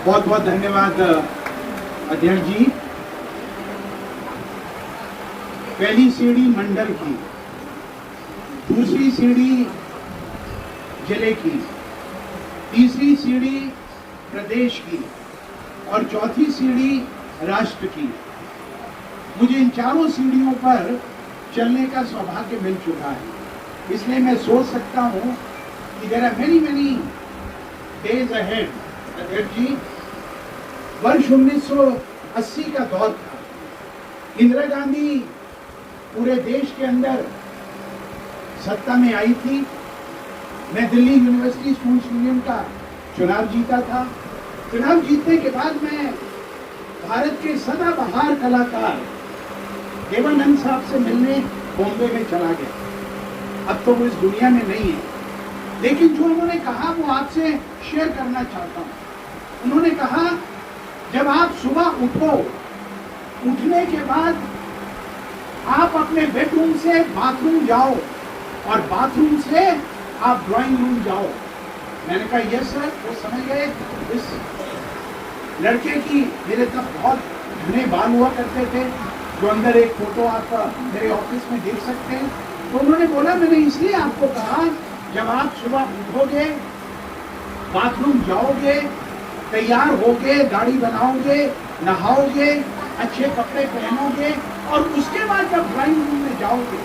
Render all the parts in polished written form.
बहुत बहुत धन्यवाद अध्यक्ष जी। पहली सीढ़ी मंडल की, दूसरी सीढ़ी जिले की, तीसरी सीढ़ी प्रदेश की और चौथी सीढ़ी राष्ट्र की। मुझे इन चारों सीढ़ियों पर चलने का सौभाग्य मिल चुका है, इसलिए मैं सोच सकता हूं कि there are many days ahead. अध्यक्ष जी, वर्ष 1980 का दौर था। इंदिरा गांधी पूरे देश के अंदर सत्ता में आई थी। मैं दिल्ली यूनिवर्सिटी स्टूडेंट्स यूनियन का चुनाव जीता था। चुनाव जीतने के बाद मैं भारत के सदाबहार कलाकार देवानंद साहब से मिलने बॉम्बे में चला गया। अब तो वो इस दुनिया में नहीं है, लेकिन जो उन्होंने कहा वो आपसे शेयर करना चाहता हूं। उन्होंने कहा, जब आप सुबह उठो, उठने के बाद आप अपने बेडरूम से बाथरूम जाओ और बाथरूम से आप ड्राइंग रूम जाओ। मैंने कहा यस सर। वो समझ गए इस लड़के की, मेरे तब बहुत घने बाल हुआ करते थे, जो अंदर एक फोटो आप मेरे ऑफिस में देख सकते हैं। तो उन्होंने बोला, मैंने इसलिए आपको कहा, जब आप सुबह उठोगे, बाथरूम जाओगे, तैयार होगे, दाढ़ी बनाओगे, नहाओगे, अच्छे कपड़े पहनोगे और उसके बाद जब ड्राइंग रूम में जाओगे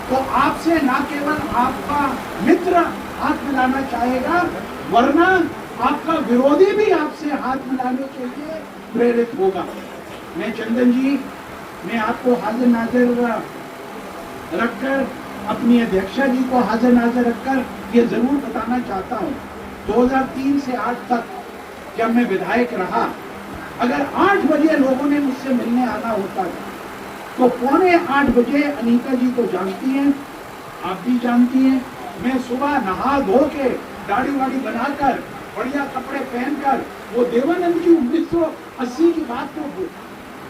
तो आपसे ना केवल आपका मित्र हाथ मिलाना चाहेगा, वरना आपका विरोधी भी आपसे हाथ मिलाने के लिए प्रेरित होगा। मैं चंदन जी, मैं आपको हाजिर नाजिर रखकर, अपनी अध्यक्षा जी को हाजिर नाजिर रखकर ये जरूर बताना चाहता हूँ, 2003 से 8 तक जब मैं विधायक रहा, अगर 8 बजे लोगों ने मुझसे मिलने आना होता था तो 7:45 बजे, अनीता जी तो जानती हैं, आप भी जानती हैं, मैं सुबह नहा धो के, दाढ़ी वाड़ी बनाकर, बढ़िया कपड़े पहनकर, वो देवानंद जी 1980 की बात को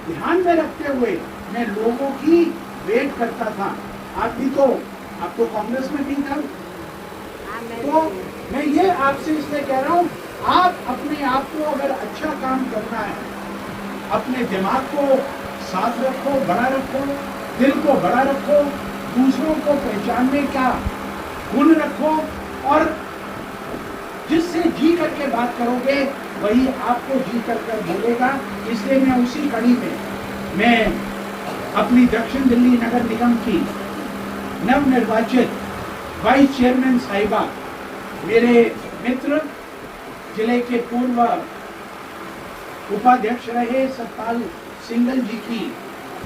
ध्यान में रखते हुए मैं लोगों की वेट करता था। आप तो कांग्रेस में भी था। तो मैं ये आपसे इसलिए कह रहा हूँ, आप अपने आप को अगर अच्छा काम करना है, अपने दिमाग को साथ रखो, बड़ा रखो, दिल को बड़ा रखो, दूसरों को पहचानने का गुण रखो और जिससे जी करके बात करोगे वही आपको जी कर बोलेगा। इसलिए मैं उसी कड़ी में मैं अपनी दक्षिण दिल्ली नगर निगम की नवनिर्वाचित वाइस चेयरमैन साहिबा, मेरे मित्र, जिले के पूर्व उपाध्यक्ष रहे सतपाल सिंगल जी की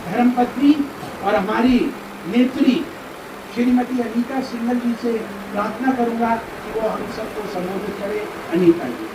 धर्मपत्नी और हमारी नेत्री श्रीमती अनीता सिंगल जी से प्रार्थना करूंगा कि वो हम सबको संबोधित करें। अनीता जी।